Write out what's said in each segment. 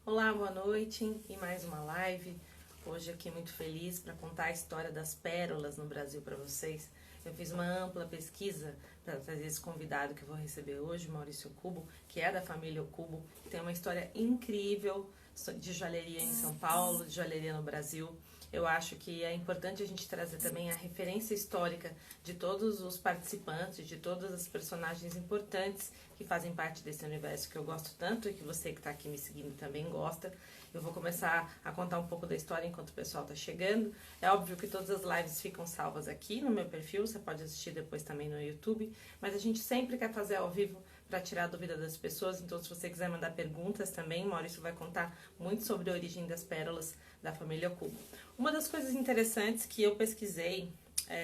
Olá, boa noite e mais uma live. Hoje aqui muito feliz para contar a história das pérolas no Brasil para vocês. Eu fiz uma ampla pesquisa para trazer esse convidado que eu vou receber hoje, Maurício Cubo, que é da família Cubo, que tem uma história incrível de joalheria em São Paulo, de joalheria no Brasil. Eu acho que é importante a gente trazer também a referência histórica de todos os participantes, de todas as personagens importantes que fazem parte desse universo que eu gosto tanto e que você que está aqui me seguindo também gosta. Eu vou começar a contar um pouco da história enquanto o pessoal está chegando. É óbvio que todas as lives ficam salvas aqui no meu perfil, você pode assistir depois também no YouTube, mas a gente sempre quer fazer ao vivo para tirar a dúvida das pessoas, então se você quiser mandar perguntas também, Maurício vai contar muito sobre a origem das pérolas da família Cubo. Uma das coisas interessantes que eu pesquisei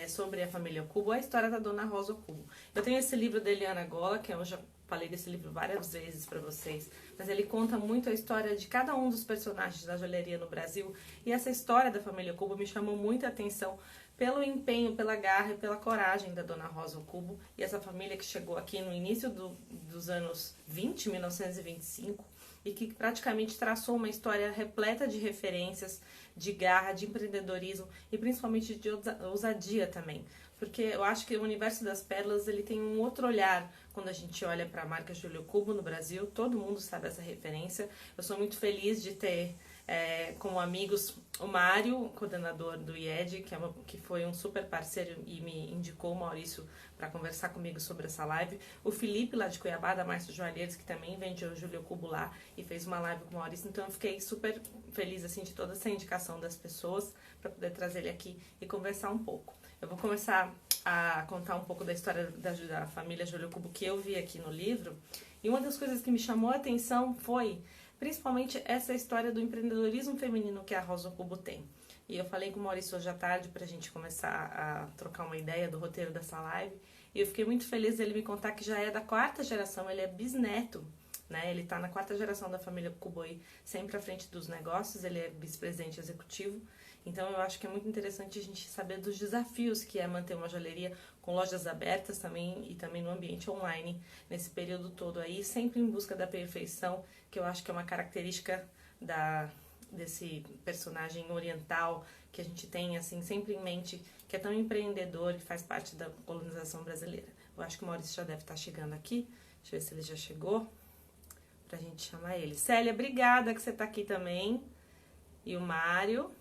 sobre a família Cubo é a história da Dona Rosa Cubo. Eu tenho esse livro da Eliana Gola, que eu já falei desse livro várias vezes para vocês, mas ele conta muito a história de cada um dos personagens da joalheria no Brasil, e essa história da família Cubo me chamou muita atenção pelo empenho, pela garra e pela coragem da Dona Rosa Cubo, e essa família que chegou aqui no início dos anos 20, 1925, e que praticamente traçou uma história repleta de referências, de garra, de empreendedorismo e principalmente de ousadia também. Porque eu acho que o universo das pérolas ele tem um outro olhar quando a gente olha para a marca Júlio Cubo no Brasil. Todo mundo sabe essa referência. Eu sou muito feliz de ter como amigos o Mário, coordenador do IED, que foi um super parceiro e me indicou o Maurício para conversar comigo sobre essa live. O Felipe, lá de Cuiabá, da Maestro Joalheiros, que também vende o Júlio Cubo lá e fez uma live com o Maurício. Então eu fiquei super feliz assim, de toda essa indicação das pessoas para poder trazer ele aqui e conversar um pouco. Eu vou começar a contar um pouco da história da família Júlio Cubo que eu vi aqui no livro. E uma das coisas que me chamou a atenção foi principalmente essa história do empreendedorismo feminino que a Rosa Cubo tem. E eu falei com o Maurício hoje à tarde para a gente começar a trocar uma ideia do roteiro dessa live. E eu fiquei muito feliz dele me contar que já é da quarta geração, ele é bisneto, né? Ele está na quarta geração da família Cubo, sempre à frente dos negócios, ele é vice-presidente executivo. Então eu acho que é muito interessante a gente saber dos desafios que é manter uma joalheria com lojas abertas também e também no ambiente online nesse período todo aí, sempre em busca da perfeição, que eu acho que é uma característica desse personagem oriental que a gente tem assim sempre em mente, que é tão empreendedor e faz parte da colonização brasileira. Eu acho que o Maurício já deve estar chegando aqui. Deixa eu ver se ele já chegou pra gente chamar ele. Célia, obrigada que você tá aqui também. E o Mário.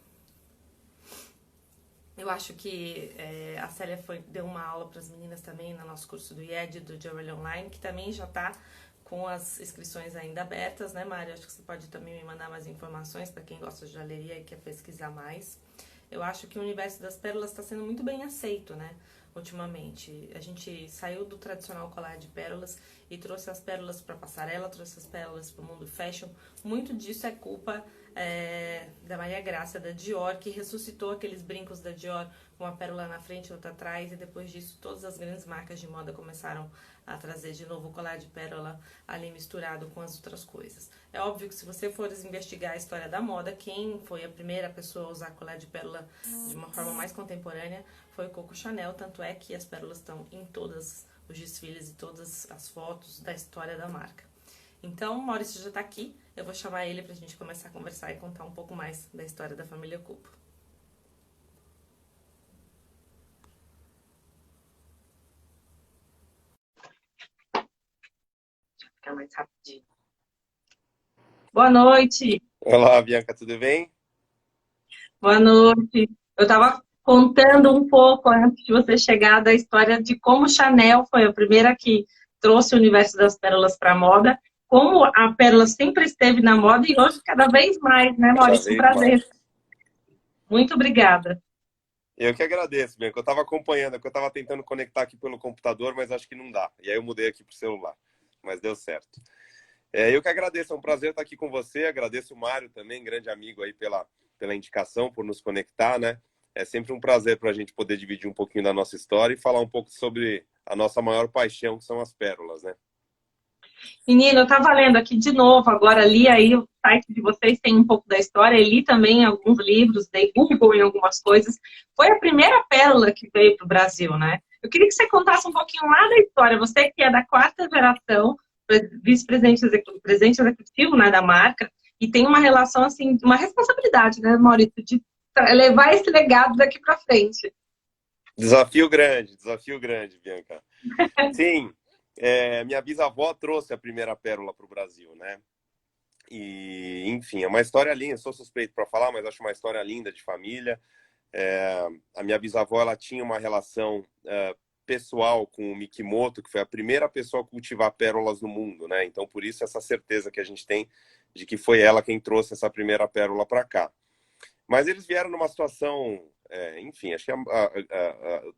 Eu acho que a Célia deu uma aula para as meninas também no nosso curso do IED, do Jewelry Online, que também já está com as inscrições ainda abertas, né, Mário? Acho que você pode também me mandar mais informações para quem gosta de joalheria e quer pesquisar mais. Eu acho que o universo das pérolas está sendo muito bem aceito, né? Ultimamente. A gente saiu do tradicional colar de pérolas e trouxe as pérolas para a passarela, trouxe as pérolas para o mundo fashion. Muito disso é culpa da Maria Grácia, da Dior, que ressuscitou aqueles brincos da Dior com uma pérola na frente e outra atrás, e depois disso todas as grandes marcas de moda começaram a trazer de novo o colar de pérola ali misturado com as outras coisas. É óbvio que se você for investigar a história da moda, quem foi a primeira pessoa a usar colar de pérola de uma forma mais contemporânea foi o Coco Chanel, tanto é que as pérolas estão em todos os desfiles e todas as fotos da história da marca. Então, o Maurício já está aqui, eu vou chamar ele para a gente começar a conversar e contar um pouco mais da história da família Cubo. Deixa eu ficar mais rapidinho. Boa noite! Olá, Bianca, tudo bem? Boa noite! Eu estava contando um pouco antes de você chegar da história de como Chanel foi a primeira que trouxe o universo das pérolas para a moda, como a pérola sempre esteve na moda e hoje cada vez mais, né, Cada Maurício? Um vez mais. prazer. Muito obrigada. Eu que agradeço, Bianca. Eu estava acompanhando, é que eu estava tentando conectar aqui pelo computador, mas acho que não dá. E aí eu mudei aqui para o celular, mas deu certo. Eu que agradeço, é um prazer estar aqui com você. Agradeço o Mário também, grande amigo aí pela indicação, por nos conectar, né? É sempre um prazer para a gente poder dividir um pouquinho da nossa história e falar um pouco sobre a nossa maior paixão, que são as pérolas, né? Menina, eu estava lendo aqui de novo, agora li aí o site de vocês, tem um pouco da história, e li também alguns livros, dei Google em algumas coisas. Foi a primeira pérola que veio para o Brasil, né? Eu queria que você contasse um pouquinho lá da história, você que é da quarta geração, vice-presidente executivo, né, da marca, e tem uma relação, assim, uma responsabilidade, né, Maurício, de levar esse legado daqui para frente. Desafio grande, Bianca. Sim, minha bisavó trouxe a primeira pérola para o Brasil, né? E, enfim, é uma história linda. Eu sou suspeito para falar, mas acho uma história linda de família. A minha bisavó, ela tinha uma relação pessoal com o Mikimoto, que foi a primeira pessoa a cultivar pérolas no mundo, né? Então, por isso, essa certeza que a gente tem de que foi ela quem trouxe essa primeira pérola para cá. Mas eles vieram numa situação, enfim, acho que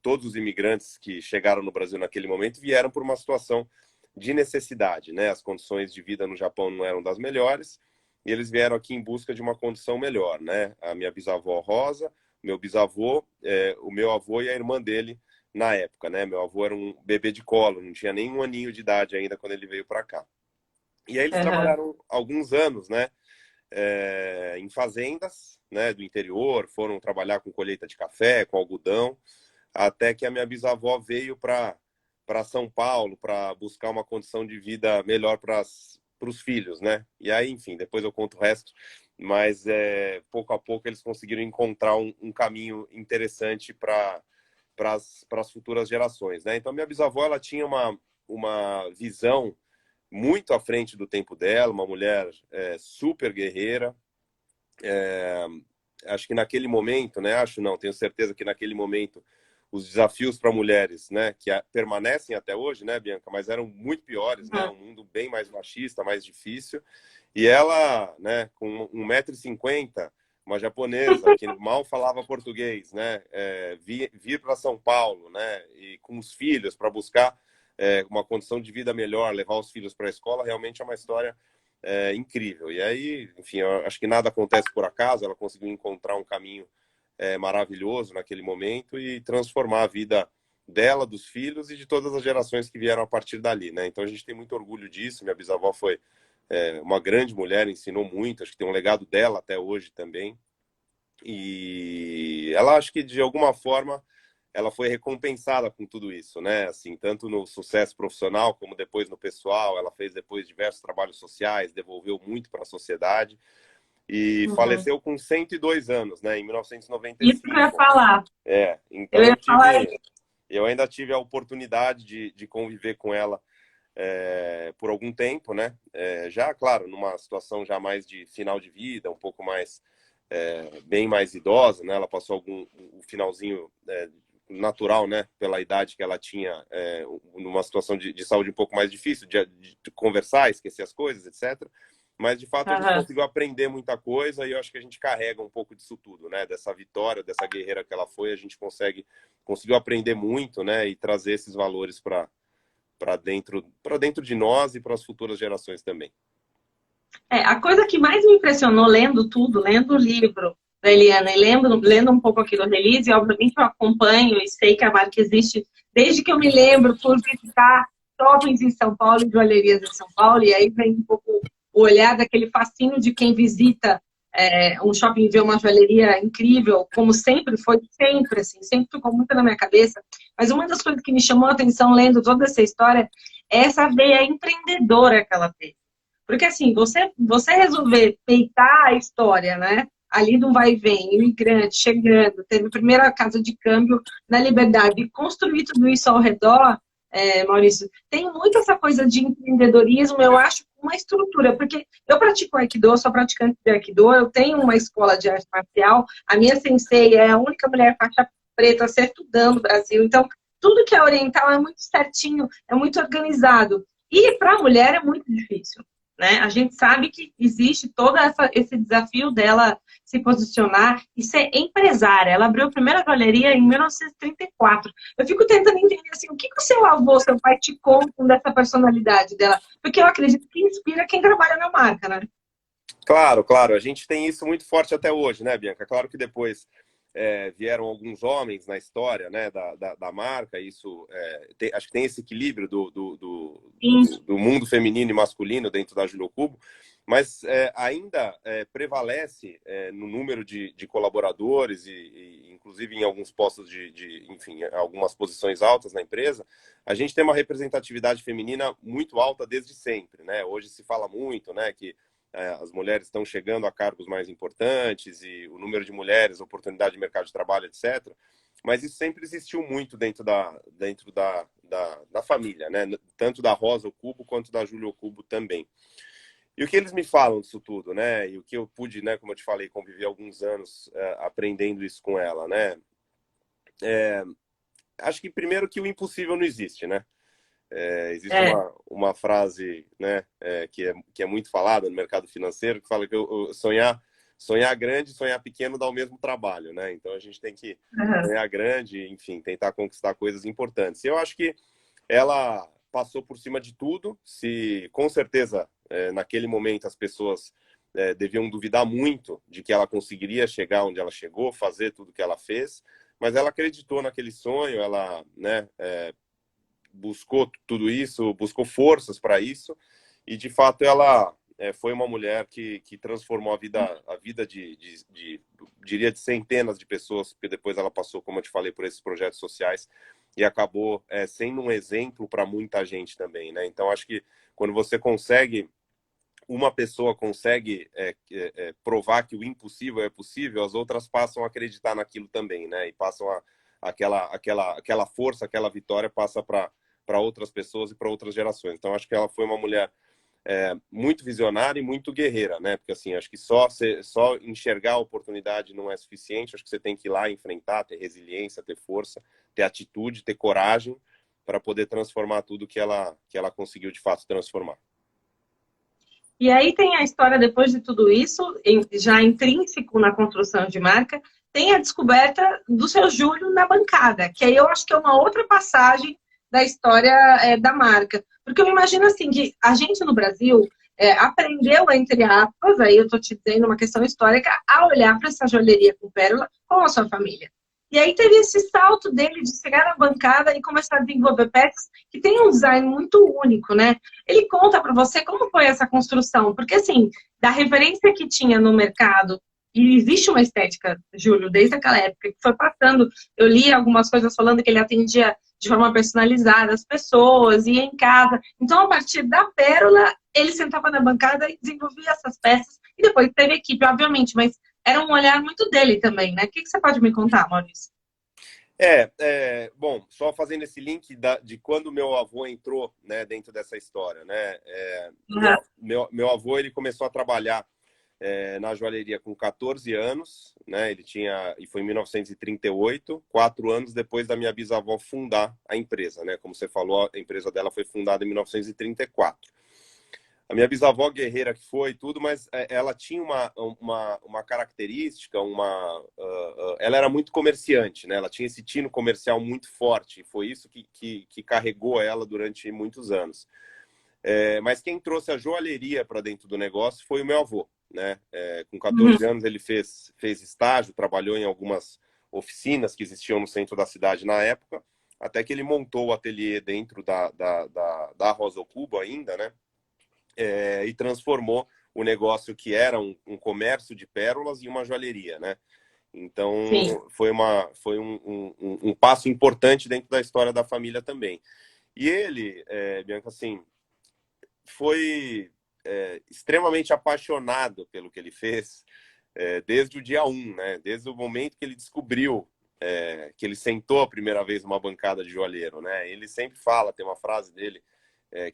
todos os imigrantes que chegaram no Brasil naquele momento vieram por uma situação de necessidade, né? As condições de vida no Japão não eram das melhores e eles vieram aqui em busca de uma condição melhor, né? A minha bisavó Rosa, meu bisavô, o meu avô e a irmã dele na época, né? Meu avô era um bebê de colo, não tinha nem um aninho de idade ainda quando ele veio para cá. E aí eles trabalharam alguns anos, né? Em fazendas, né, do interior, foram trabalhar com colheita de café, com algodão, até que a minha bisavó veio para São Paulo para buscar uma condição de vida melhor para os filhos, né? E aí, enfim, depois eu conto o resto, mas pouco a pouco eles conseguiram encontrar um caminho interessante para as futuras gerações, né? Então, minha bisavó, ela tinha uma visão muito à frente do tempo dela, uma mulher super guerreira. Acho que naquele momento, né? Acho não, tenho certeza que naquele momento os desafios para mulheres, né? Que permanecem até hoje, né, Bianca? Mas eram muito piores, né? Um mundo bem mais machista, mais difícil. E ela, né? Com 1,50 m, uma japonesa que mal falava português, né? Vir para São Paulo, né? E com os filhos para buscar uma condição de vida melhor, levar os filhos para a escola, realmente é uma história incrível. E aí, enfim, eu acho que nada acontece por acaso, ela conseguiu encontrar um caminho maravilhoso naquele momento e transformar a vida dela, dos filhos e de todas as gerações que vieram a partir dali, né? Então a gente tem muito orgulho disso. Minha bisavó foi uma grande mulher, ensinou muito, acho que tem um legado dela até hoje também. E ela, acho que de alguma forma ela foi recompensada com tudo isso, né? Assim, tanto no sucesso profissional como depois no pessoal. Ela fez depois diversos trabalhos sociais, devolveu muito para a sociedade e faleceu com 102 anos, né? Em Isso que eu ia 1995. falar. Então Eu ia falar eu ainda tive a oportunidade de conviver com ela por algum tempo, né? Já, claro, numa situação já mais de final de vida, um pouco mais bem mais idosa, né? Ela passou o finalzinho natural, né? Pela idade que ela tinha, numa situação de saúde um pouco mais difícil, de conversar, esquecer as coisas, etc. Mas, de fato, a gente conseguiu aprender muita coisa e eu acho que a gente carrega um pouco disso tudo, né? Dessa vitória, dessa guerreira que ela foi, a gente conseguiu aprender muito, né? E trazer esses valores para dentro de nós e para as futuras gerações também. A coisa que mais me impressionou lendo tudo, lendo o livro da Eliana e lendo um pouco aqui do release, e obviamente eu acompanho e sei que a marca existe desde que eu me lembro por visitar shoppings em São Paulo e joalherias em São Paulo, e aí vem um pouco o olhar daquele fascínio de quem visita um shopping e vê uma joalheria incrível, como sempre foi, sempre assim, sempre ficou muito na minha cabeça. Mas uma das coisas que me chamou a atenção lendo toda essa história é essa veia empreendedora que ela teve. Porque assim, você resolver peitar a história, né? Ali do vai e vem, imigrante chegando, teve a primeira casa de câmbio na Liberdade, e construir tudo isso ao redor, Maurício, tem muito essa coisa de empreendedorismo, eu acho, uma estrutura, porque eu pratico Aikido, sou praticante de Aikido, eu tenho uma escola de arte marcial, a minha sensei é a única mulher faixa preta a ser estudando no Brasil, então tudo que é oriental é muito certinho, é muito organizado. E para a mulher é muito difícil. Né? A gente sabe que existe todo esse desafio dela se posicionar e ser empresária. Ela abriu a primeira joalheria em 1934. Eu fico tentando entender assim, o que o seu avô, seu pai te contam dessa personalidade dela? Porque eu acredito que inspira quem trabalha na marca, né? Claro, claro. A gente tem isso muito forte até hoje, né, Bianca? Claro que depois vieram alguns homens na história, né, da marca. Isso acho que tem esse equilíbrio do mundo feminino e masculino dentro da Julio Cubo, mas ainda prevalece no número de colaboradores e inclusive em alguns postos enfim, algumas posições altas na empresa. A gente tem uma representatividade feminina muito alta desde sempre, né? Hoje se fala muito, né, que as mulheres estão chegando a cargos mais importantes e o número de mulheres, oportunidade de mercado de trabalho, etc. Mas isso sempre existiu muito dentro da família, né? Tanto da Rosa Ocubo quanto da Júlia Ocubo também. E o que eles me falam disso tudo, né? E o que eu pude, né, como eu te falei, conviver alguns anos aprendendo isso com ela, né? Acho que primeiro que o impossível não existe, né? Existe uma frase, né, que é muito falada no mercado financeiro, que fala que sonhar grande e sonhar pequeno dá o mesmo trabalho, né? Então a gente tem que sonhar grande, enfim, tentar conquistar coisas importantes. E eu acho que ela passou por cima de tudo. Se com certeza naquele momento as pessoas deviam duvidar muito de que ela conseguiria chegar onde ela chegou, fazer tudo que ela fez, mas ela acreditou naquele sonho, ela, né, buscou tudo isso, buscou forças para isso, e de fato ela foi uma mulher que transformou a vida diria, de centenas de pessoas, porque depois ela passou, como eu te falei, por esses projetos sociais e acabou sendo um exemplo para muita gente também, né? Então acho que quando uma pessoa consegue provar que o impossível é possível, as outras passam a acreditar naquilo também, né? E passam aquela força, aquela vitória passa para outras pessoas e para outras gerações. Então, acho que ela foi uma mulher muito visionária e muito guerreira, né? Porque, assim, acho que só enxergar a oportunidade não é suficiente. Acho que você tem que ir lá enfrentar, ter resiliência, ter força, ter atitude, ter coragem para poder transformar tudo que ela conseguiu, de fato, transformar. E aí tem a história, depois de tudo isso, já intrínseco na construção de marca, tem a descoberta do seu Júlio na bancada, que aí eu acho que é uma outra passagem da história da marca. Porque eu imagino assim, que a gente no Brasil aprendeu, entre aspas, aí eu estou te dizendo uma questão histórica, a olhar para essa joalheria com pérola com a sua família. E aí teve esse salto dele de chegar na bancada e começar a desenvolver peças que tem um design muito único, né? Ele conta para você como foi essa construção, porque assim, da referência que tinha no mercado, e existe uma estética, Júlio, desde aquela época que foi passando, eu li algumas coisas falando que ele atendia de forma personalizada as pessoas, ia em casa. Então, a partir da pérola, ele sentava na bancada e desenvolvia essas peças, e depois teve equipe, obviamente, mas era um olhar muito dele também, né? O que você pode me contar, Maurício? Bom, só fazendo esse link de quando meu avô entrou, né, dentro dessa história, né? Meu avô, ele começou a trabalhar na joalheria com 14 anos, né? E foi em 1938, 4 anos depois da minha bisavó fundar a empresa, né? Como você falou, a empresa dela foi fundada em 1934. A minha bisavó guerreira que foi tudo, mas ela tinha uma característica, ela era muito comerciante, né? Ela tinha esse tino comercial muito forte, e foi isso que carregou ela durante muitos anos. Mas quem trouxe a joalheria para dentro do negócio foi o meu avô, né? Com 14 anos ele fez estágio, trabalhou em algumas oficinas que existiam no centro da cidade na época, até que ele montou o ateliê dentro da Rosa Ocubo ainda, né? E transformou o negócio que era um comércio de pérolas em uma joalheria, né? Então, sim, foi um passo importante dentro da história da família também. E ele, Bianca, assim, foi extremamente apaixonado pelo que ele fez desde o dia 1, né? Desde o momento que ele descobriu que ele sentou a primeira vez numa bancada de joalheiro, né? Ele sempre fala, tem uma frase dele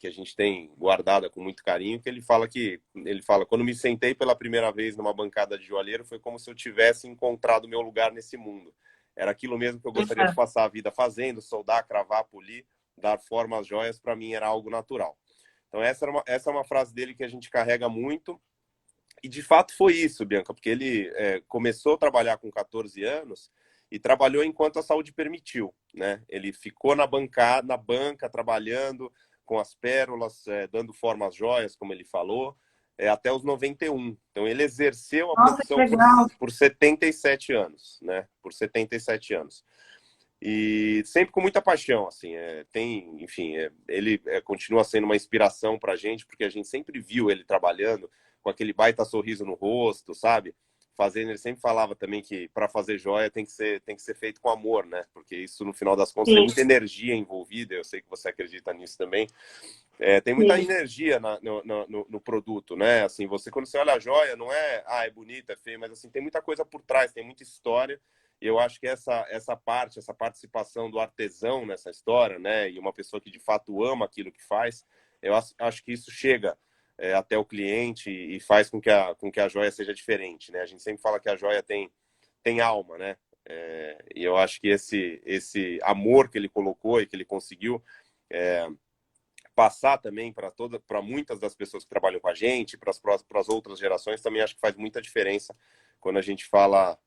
que a gente tem guardada com muito carinho, que ele fala, quando me sentei pela primeira vez numa bancada de joalheiro, foi como se eu tivesse encontrado meu lugar nesse mundo. Era aquilo mesmo que eu gostaria de passar a vida fazendo, soldar, cravar, polir, dar forma às joias, para mim era algo natural. Então essa é uma frase dele que a gente carrega muito, e de fato foi isso, Bianca, porque ele começou a trabalhar com 14 anos e trabalhou enquanto a saúde permitiu, né? Ele ficou na banca, trabalhando com as pérolas, dando forma às joias, como ele falou, até os 91. Então, ele exerceu a profissão por 77 anos, né? Por 77 anos. E sempre com muita paixão, assim. Ele continua sendo uma inspiração pra gente, porque a gente sempre viu ele trabalhando com aquele baita sorriso no rosto, sabe? fazendo, ele sempre falava também que para fazer joia tem que ser feito com amor, né? Porque isso, no final das contas, Sim. tem muita energia envolvida, eu sei que você acredita nisso também. Tem muita energia no produto, né? Assim, quando você olha a joia, não é, é bonita, é feia, mas assim, tem muita coisa por trás, tem muita história. E eu acho que essa participação do artesão nessa história, né? E uma pessoa que de fato ama aquilo que faz, eu acho que isso chega até o cliente e faz com que a joia seja diferente, né? A gente sempre fala que a joia tem alma, né? E eu acho que esse amor que ele colocou e que ele conseguiu passar também para muitas das pessoas que trabalham com a gente, para as outras gerações, também acho que faz muita diferença quando a gente fala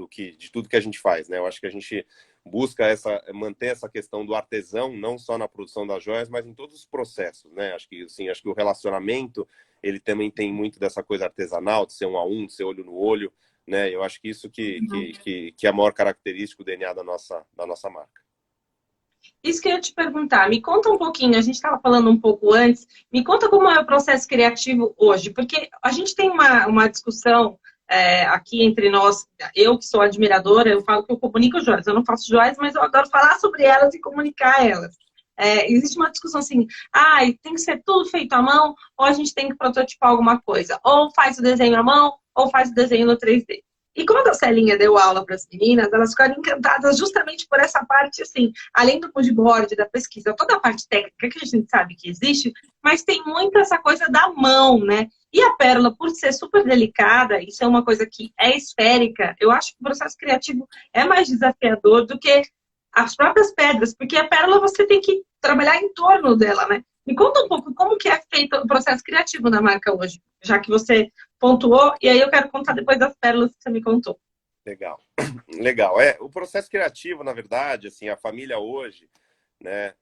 de tudo que a gente faz, né? Eu acho que a gente busca manter essa questão do artesão, não só na produção das joias, mas em todos os processos, né? Acho que o relacionamento, ele também tem muito dessa coisa artesanal, de ser um a um, de ser olho no olho, né? Eu acho que isso que é a maior característica do DNA da nossa marca. Isso que eu ia te perguntar, me conta um pouquinho, a gente estava falando um pouco antes, me conta como é o processo criativo hoje, porque a gente tem uma discussão aqui entre nós, eu que sou admiradora, eu falo que eu comunico joias, eu não faço joias, mas eu adoro falar sobre elas e comunicar elas. Existe uma discussão assim, tem que ser tudo feito à mão, ou a gente tem que prototipar alguma coisa, ou faz o desenho à mão, ou faz o desenho no 3D. E quando a Celinha deu aula para as meninas, elas ficaram encantadas justamente por essa parte, assim, além do mood board, da pesquisa, toda a parte técnica que a gente sabe que existe, mas tem muito essa coisa da mão, né? E a pérola, por ser super delicada, isso é uma coisa que é esférica, eu acho que o processo criativo é mais desafiador do que as próprias pedras, porque a pérola você tem que trabalhar em torno dela, né? Me conta um pouco como que é feito o processo criativo na marca hoje, já que você pontuou, e aí eu quero contar depois das pérolas que você me contou. Legal. Legal. O processo criativo, na verdade, assim, a família hoje, né,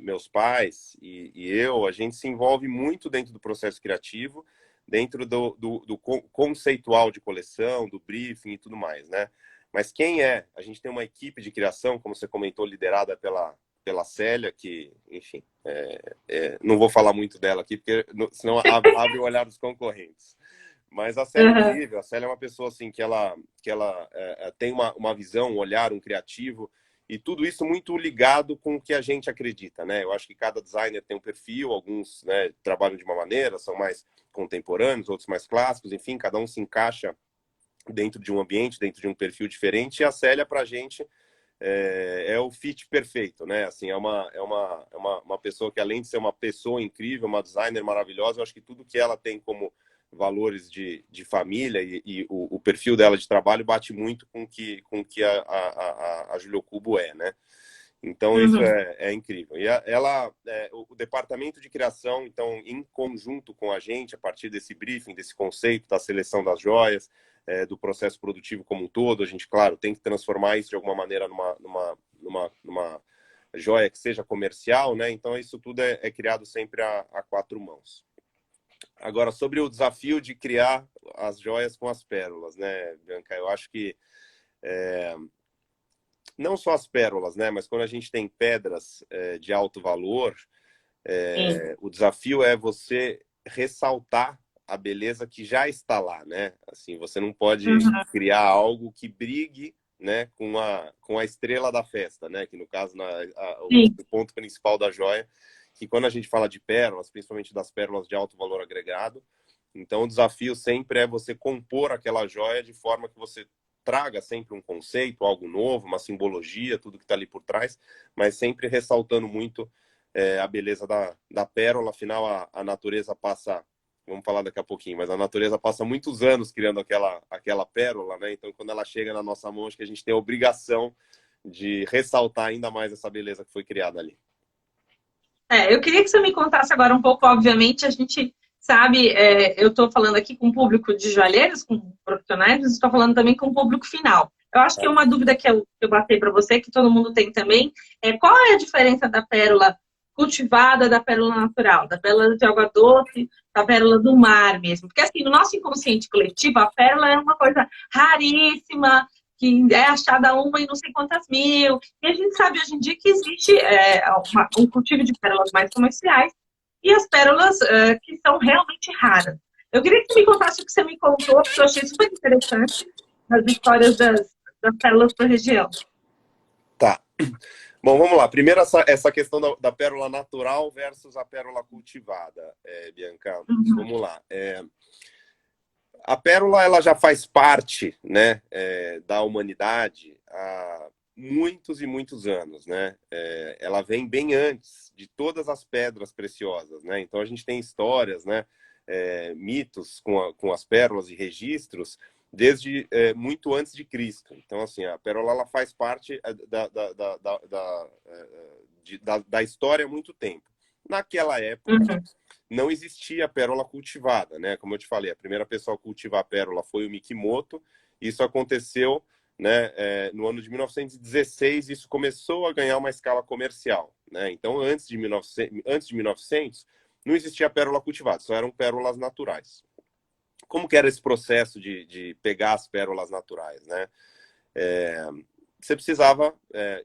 meus pais e eu, a gente se envolve muito dentro do processo criativo, dentro do conceitual de coleção, do briefing e tudo mais, né? Mas a gente tem uma equipe de criação, como você comentou, liderada pela Célia, que, enfim, não vou falar muito dela aqui, porque senão abre o olhar dos concorrentes. Mas a Célia é incrível. A Célia é uma pessoa assim, que ela tem uma visão, um olhar, um criativo, e tudo isso muito ligado com o que a gente acredita, né? Eu acho que cada designer tem um perfil, alguns, né, trabalham de uma maneira, são mais contemporâneos, outros mais clássicos, enfim, cada um se encaixa dentro de um ambiente, dentro de um perfil diferente, e a Célia, pra gente, é o fit perfeito, né? Assim, é uma pessoa que, além de ser uma pessoa incrível, uma designer maravilhosa, eu acho que tudo que ela tem como valores de família e o perfil dela de trabalho bate muito com que a Julio Cubo né? Então, isso é incrível. E o departamento de criação, então, em conjunto com a gente, a partir desse briefing, desse conceito da seleção das joias, do processo produtivo como um todo, a gente, claro, tem que transformar isso de alguma maneira numa joia que seja comercial, né? Então, isso tudo é criado sempre a quatro mãos. Agora, sobre o desafio de criar as joias com as pérolas, né, Bianca? Eu acho que não só as pérolas, né, mas quando a gente tem pedras de alto valor, o desafio é você ressaltar a beleza que já está lá, né? Assim, você não pode criar algo que brigue, né, com a estrela da festa, né? Que no caso o ponto principal da joia, que quando a gente fala de pérolas, principalmente das pérolas de alto valor agregado, então o desafio sempre é você compor aquela joia de forma que você traga sempre um conceito, algo novo, uma simbologia, tudo que está ali por trás, mas sempre ressaltando muito a beleza da pérola. Afinal, a natureza passa, vamos falar daqui a pouquinho, mas a natureza passa muitos anos criando aquela pérola, né? Então, quando ela chega na nossa mão, acho que a gente tem a obrigação de ressaltar ainda mais essa beleza que foi criada ali. Eu queria que você me contasse agora um pouco, obviamente, a gente sabe, eu estou falando aqui com o público de joalheiros, com profissionais, mas estou falando também com o público final. Eu acho que uma dúvida que eu batei para você, que todo mundo tem também, qual é a diferença da pérola cultivada da pérola natural, da pérola de água doce, da pérola do mar mesmo? Porque assim, no nosso inconsciente coletivo, a pérola é uma coisa raríssima, que é achada uma em não sei quantas mil. E a gente sabe hoje em dia que existe um cultivo de pérolas mais comerciais e as pérolas que são realmente raras. Eu queria que você me contasse o que você me contou, porque eu achei super interessante, as histórias das pérolas para a região. Tá. Bom, vamos lá. Primeiro, essa questão da pérola natural versus a pérola cultivada, Bianca. Uhum. Vamos lá. A pérola, ela já faz parte, né, da humanidade há muitos e muitos anos, né? Ela vem bem antes de todas as pedras preciosas, né? Então a gente tem histórias, né, mitos com as pérolas e registros desde muito antes de Cristo. Então, assim, a pérola, ela faz parte da história há muito tempo. Naquela época, Uhum. não existia pérola cultivada, né? Como eu te falei, a primeira pessoa a cultivar a pérola foi o Mikimoto. Isso aconteceu, né, no ano de 1916. Isso começou a ganhar uma escala comercial, né? Então, antes de 1900 não existia pérola cultivada, só eram pérolas naturais. Como que era esse processo de pegar as pérolas naturais, né? Você precisava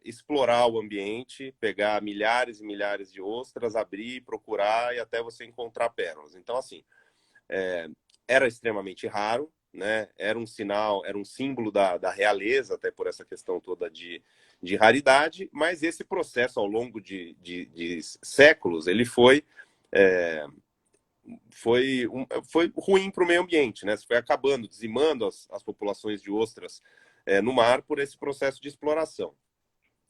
explorar o ambiente, pegar milhares e milhares de ostras, abrir, procurar e até você encontrar pérolas. Então, assim, era extremamente raro, né? Era um sinal, era um símbolo da realeza, até por essa questão toda de raridade, mas esse processo, ao longo de séculos, ele foi ruim para o meio ambiente, né? Foi acabando, dizimando as populações de ostras no mar por esse processo de exploração.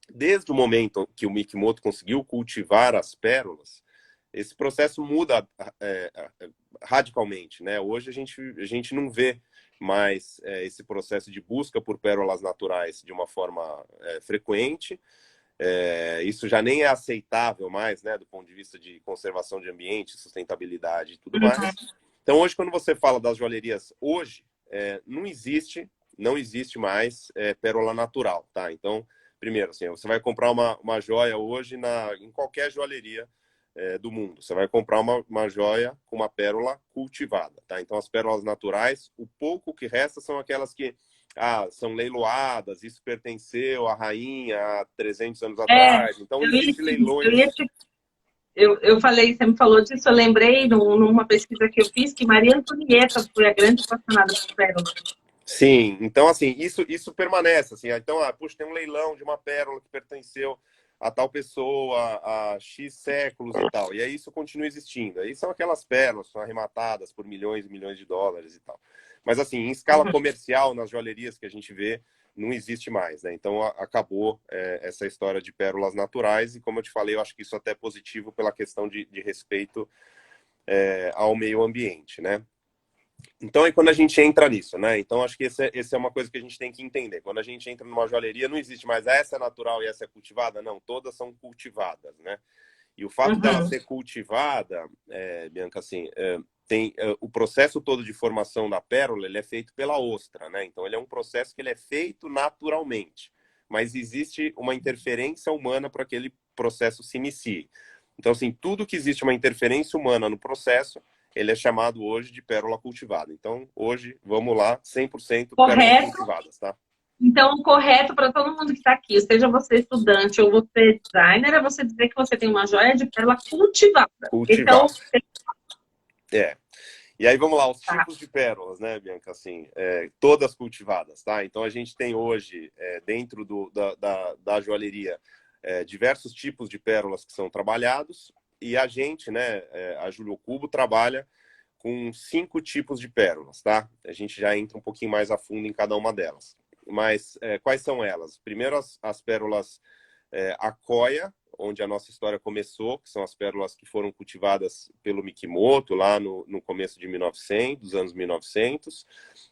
Desde o momento que o Mikimoto conseguiu cultivar as pérolas, esse processo muda radicalmente, né? Hoje a gente não vê mais esse processo de busca por pérolas naturais de uma forma frequente. Isso já nem é aceitável mais, né, do ponto de vista de conservação de ambiente, sustentabilidade e tudo mais. Então, hoje, quando você fala das joalherias, hoje, não existe mais pérola natural, tá? Então, primeiro, assim, você vai comprar uma joia hoje em qualquer joalheria do mundo. Você vai comprar uma joia com uma pérola cultivada, tá? Então, as pérolas naturais, o pouco que resta são aquelas que são leiloadas, isso pertenceu à rainha há 300 anos atrás. Então, existem leilões. Eu falei, você me falou disso, eu lembrei numa pesquisa que eu fiz que Maria Antonieta foi a grande apaixonada por pérolas. Sim, então, assim, isso permanece. Assim, então, puxa, tem um leilão de uma pérola que pertenceu a tal pessoa há X séculos e tal. E aí isso continua existindo. Aí são aquelas pérolas, são arrematadas por milhões e milhões de dólares e tal. Mas, assim, em escala comercial, nas joalherias que a gente vê, não existe mais, né? Então, acabou essa história de pérolas naturais. E, como eu te falei, eu acho que isso até é positivo pela questão de respeito ao meio ambiente, né? Então, é quando a gente entra nisso, né? Então, acho que essa é uma coisa que a gente tem que entender. Quando a gente entra numa joalheria, não existe mais essa é natural e essa é cultivada. Não, todas são cultivadas, né? E o fato dela ser cultivada, Bianca, assim, tem o processo todo de formação da pérola, ele é feito pela ostra, né? Então, ele é um processo que ele é feito naturalmente. Mas existe uma interferência humana para que aquele processo se inicie. Então, assim, tudo que existe uma interferência humana no processo, ele é chamado hoje de pérola cultivada. Então, hoje, vamos lá, 100% pérolas cultivadas, tá? Então, o correto para todo mundo que está aqui, seja você estudante ou você designer, é você dizer que você tem uma joia de pérola cultivada. Então, e aí, vamos lá, os tipos de pérolas, né, Bianca? Assim, todas cultivadas, tá? Então, a gente tem hoje, dentro da joalheria, diversos tipos de pérolas que são trabalhados. E a gente, né, a Júlio Cubo, trabalha com 5 tipos de pérolas, tá? A gente já entra um pouquinho mais a fundo em cada uma delas. Mas quais são elas? Primeiro, as pérolas Akoya, onde a nossa história começou, que são as pérolas que foram cultivadas pelo Mikimoto lá no começo de 1900, dos anos 1900,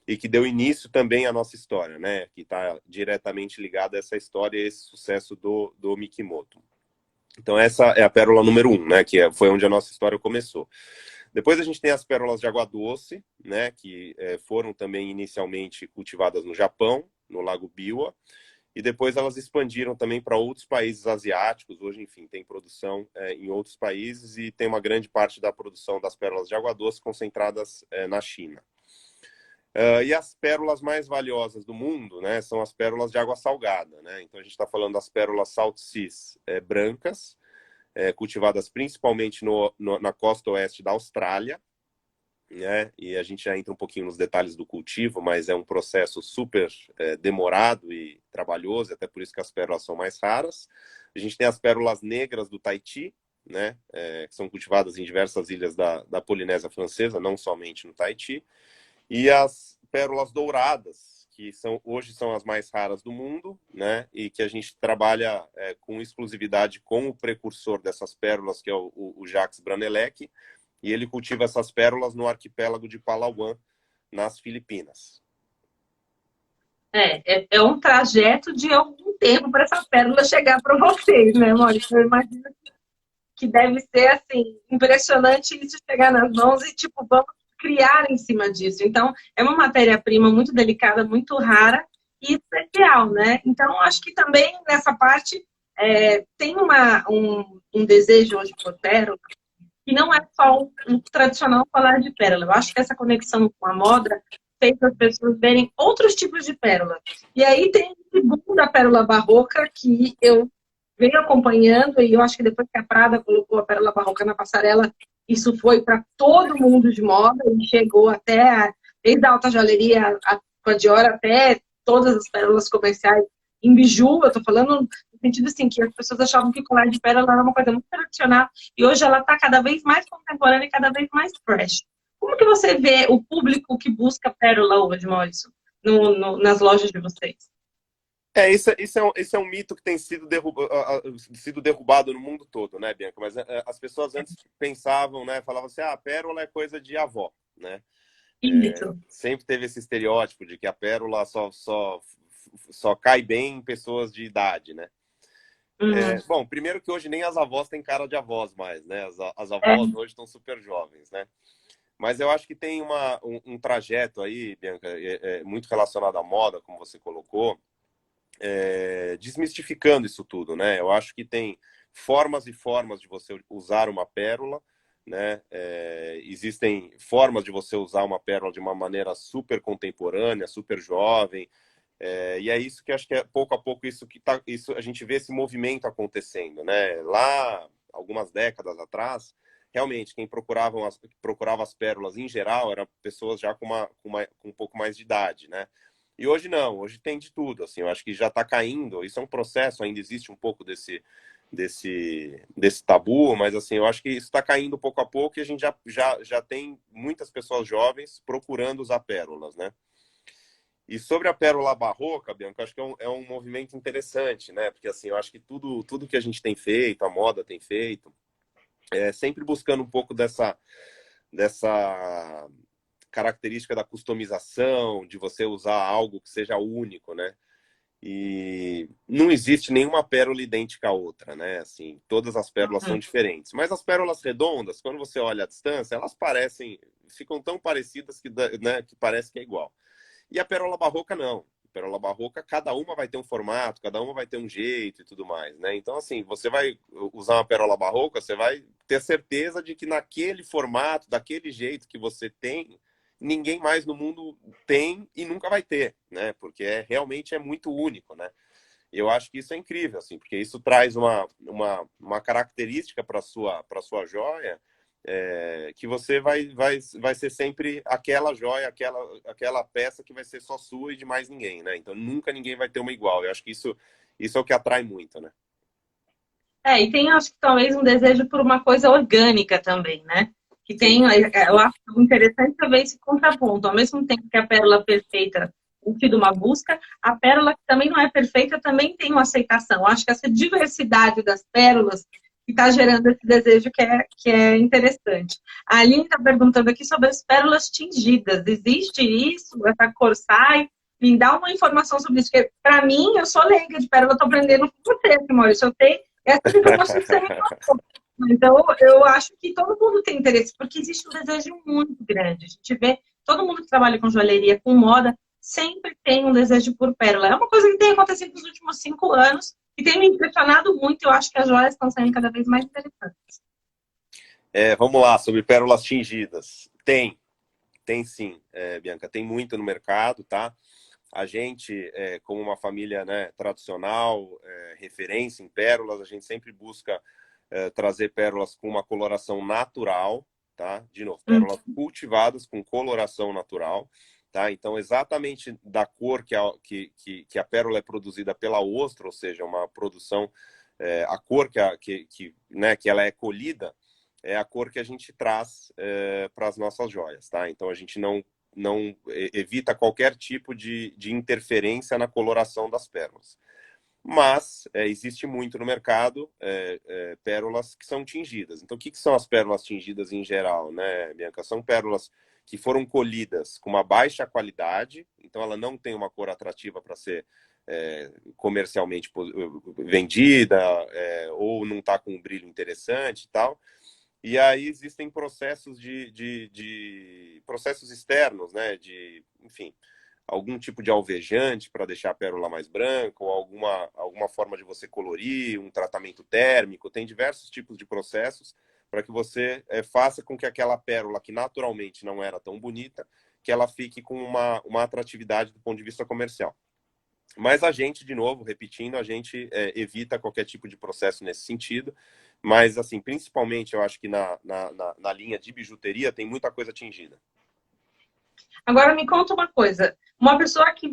e que deu início também à nossa história, né? Que está diretamente ligada a essa história e esse sucesso do Mikimoto. Então, essa é a pérola número 1, né? Que foi onde a nossa história começou. Depois a gente tem as pérolas de água doce, né? Que foram também inicialmente cultivadas no Japão, no Lago Biwa. E depois elas expandiram também para outros países asiáticos. Hoje, enfim, tem produção em outros países e tem uma grande parte da produção das pérolas de água doce concentradas na China. E as pérolas mais valiosas do mundo, né, são as pérolas de água salgada, né? Então a gente está falando das pérolas Salt Seas brancas, cultivadas principalmente na costa oeste da Austrália. né? E a gente já entra um pouquinho nos detalhes do cultivo, mas é um processo super demorado e trabalhoso, até por isso que as pérolas são mais raras. A gente tem as pérolas negras do Tahiti, né? Que são cultivadas em diversas ilhas da Polinésia Francesa, não somente no Tahiti. E as pérolas douradas, que hoje são as mais raras do mundo, né? E que a gente trabalha com exclusividade com o precursor dessas pérolas, que é o Jacques Branelec, e ele cultiva essas pérolas no arquipélago de Palawan, nas Filipinas. É um trajeto de algum tempo para essa pérola chegar para vocês, né, Maurício? Eu imagino que deve ser, assim, impressionante isso chegar nas mãos e, tipo, vamos criar em cima disso. Então, é uma matéria-prima muito delicada, muito rara e especial, né? Então, acho que também nessa parte tem um desejo hoje por pérola, que não é só um tradicional falar de pérola. Eu acho que essa conexão com a moda fez as pessoas verem outros tipos de pérola. E aí tem o boom da pérola barroca, que eu venho acompanhando, e eu acho que depois que a Prada colocou a pérola barroca na passarela, isso foi para todo mundo de moda, e chegou até, desde a alta joalheria, com a Dior, até todas as pérolas comerciais em biju. Eu tô falando no sentido assim, que as pessoas achavam que colar de pérola era uma coisa muito tradicional, e hoje ela está cada vez mais contemporânea e cada vez mais fresh. Como que você vê o público que busca pérola hoje, Maurício, nas lojas de vocês? Isso é um mito que tem sido derrubado no mundo todo, né, Bianca? Mas as pessoas antes pensavam, né, falavam assim, a pérola é coisa de avó, né? Isso. Sempre teve esse estereótipo de que a pérola só cai bem em pessoas de idade, né? Bom, primeiro que hoje nem as avós têm cara de avós mais, né? As avós hoje estão super jovens, né? Mas eu acho que tem um trajeto aí, Bianca, muito relacionado à moda, como você colocou, desmistificando isso tudo, né? Eu acho que tem formas e formas de você usar uma pérola, né? Existem formas de você usar uma pérola de uma maneira super contemporânea, super jovem, e é isso que acho que é pouco a pouco isso a gente vê esse movimento acontecendo, né? Lá, algumas décadas atrás, realmente quem procurava as pérolas em geral eram pessoas já com um pouco mais de idade, né? E hoje não, hoje tem de tudo, assim, eu acho que já está caindo, isso é um processo, ainda existe um pouco desse tabu, mas assim, eu acho que isso está caindo pouco a pouco e a gente já tem muitas pessoas jovens procurando usar pérolas, né? E sobre a pérola barroca, Bianca, acho que é um movimento interessante, né? Porque assim, eu acho que tudo que a gente tem feito, a moda tem feito, é sempre buscando um pouco dessa característica da customização, de você usar algo que seja único, né? E não existe nenhuma pérola idêntica à outra, né? Assim, todas as pérolas são diferentes. Mas as pérolas redondas, quando você olha à distância, elas ficam tão parecidas né, que parece que é igual. E a pérola barroca não. A pérola barroca, cada uma vai ter um formato, cada uma vai ter um jeito e tudo mais, né? Então, assim, você vai usar uma pérola barroca, você vai ter certeza de que naquele formato, daquele jeito que você tem, ninguém mais no mundo tem e nunca vai ter, né? Porque realmente é muito único, né? E eu acho que isso é incrível, assim, porque isso traz uma característica para sua joia, que você vai ser sempre aquela joia, aquela peça que vai ser só sua e de mais ninguém, né? Então nunca ninguém vai ter uma igual. Eu acho que isso é o que atrai muito, né? E tem, acho que talvez um desejo por uma coisa orgânica também, né? Que tem, Sim. eu acho interessante também esse contraponto. Ao mesmo tempo que a pérola perfeita tem sido uma busca, a pérola que também não é perfeita também tem uma aceitação. Eu acho que essa diversidade das pérolas que está gerando esse desejo que é interessante. A Aline está perguntando aqui sobre as pérolas tingidas. Existe isso? Essa cor sai? Me dá uma informação sobre isso, porque para mim, eu sou leiga de pérola, estou aprendendo com você, Maurício. Eu tenho essas informações que você me passou. Então, eu acho que todo mundo tem interesse, porque existe um desejo muito grande. A gente vê, todo mundo que trabalha com joalheria, com moda, sempre tem um desejo por pérola. É uma coisa que tem acontecido nos últimos 5 anos e tem me impressionado muito. Eu acho que as joias estão saindo cada vez mais interessantes. Vamos lá, sobre pérolas tingidas. Tem sim, Bianca, tem muito no mercado, tá? A gente, como uma família, né, tradicional, referência em pérolas, a gente sempre busca trazer pérolas com uma coloração natural, tá? De novo, pérolas cultivadas com coloração natural, tá? Então, exatamente da cor que a pérola é produzida pela ostra, ou seja, uma produção, a cor né, que ela é colhida, é a cor que a gente traz para as nossas joias, tá? Então, a gente não evita qualquer tipo de interferência na coloração das pérolas. Mas existe muito no mercado pérolas que são tingidas. Então, o que são as pérolas tingidas em geral, né, Bianca? São pérolas que foram colhidas com uma baixa qualidade, então ela não tem uma cor atrativa para ser comercialmente vendida, ou não está com um brilho interessante e tal. E aí existem processos processos externos, né? Enfim, algum tipo de alvejante para deixar a pérola mais branca, ou alguma forma de você colorir, um tratamento térmico. Tem diversos tipos de processos para que você faça com que aquela pérola, que naturalmente não era tão bonita, que ela fique com uma atratividade do ponto de vista comercial. Mas a gente, de novo, repetindo, a gente evita qualquer tipo de processo nesse sentido. Mas, assim, principalmente, eu acho que na linha de bijuteria tem muita coisa tingida. Agora me conta uma coisa. Uma pessoa que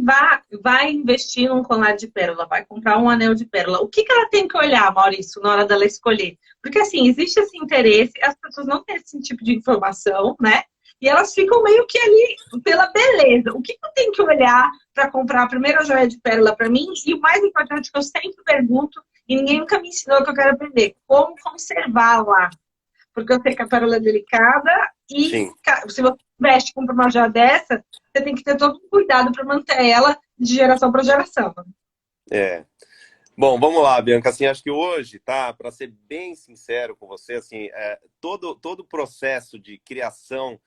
vai investir num colar de pérola, vai comprar um anel de pérola, o que ela tem que olhar, Maurício, na hora dela escolher? Porque, assim, existe esse interesse, as pessoas não têm esse tipo de informação, né? E elas ficam meio que ali pela beleza. O que eu tenho que olhar para comprar a primeira joia de pérola para mim? E o mais importante que eu sempre pergunto, e ninguém nunca me ensinou, que eu quero aprender, como conservar lá. Porque eu sei que a pérola é delicada e Sim. se você investe compra uma joia dessa, você tem que ter todo um cuidado para manter ela de geração para geração. Bom, vamos lá, Bianca. Assim, acho que hoje, tá? Para ser bem sincero com você, assim, todo o processo de criação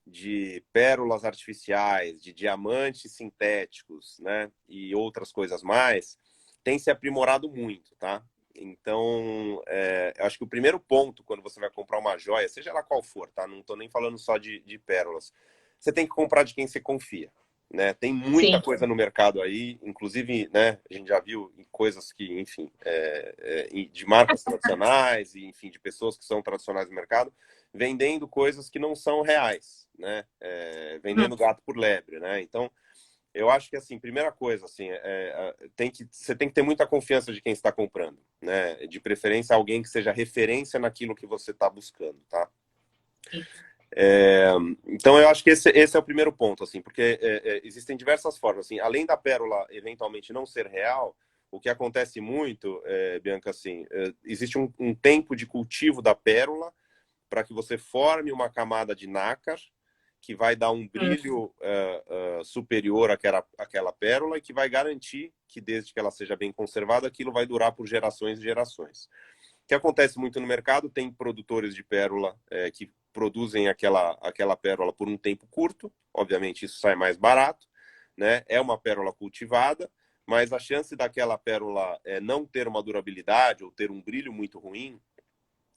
de pérolas artificiais, de diamantes sintéticos, né, e outras coisas mais, tem se aprimorado muito, tá? Então, eu acho que o primeiro ponto, quando você vai comprar uma joia, seja ela qual for, tá? Não estou nem falando só de pérolas. Você tem que comprar de quem você confia, né? Tem muita coisa no mercado aí, inclusive, né? A gente já viu coisas que, enfim, de marcas tradicionais e, enfim, de pessoas que são tradicionais no mercado, vendendo coisas que não são reais, né? Vendendo gato por lebre, né? Então, eu acho que, assim, primeira coisa, assim, você tem que ter muita confiança de quem está comprando, né? De preferência, alguém que seja referência naquilo que você está buscando, tá? Então, eu acho que esse é o primeiro ponto, assim, porque existem diversas formas, assim, além da pérola eventualmente não ser real, o que acontece muito, Bianca, assim, existe um tempo de cultivo da pérola para que você forme uma camada de nácar, que vai dar um brilho superior àquela pérola e que vai garantir que, desde que ela seja bem conservada, aquilo vai durar por gerações e gerações. O que acontece muito no mercado, tem produtores de pérola que produzem aquela pérola por um tempo curto, obviamente isso sai mais barato, né? É uma pérola cultivada, mas a chance daquela pérola não ter uma durabilidade ou ter um brilho muito ruim,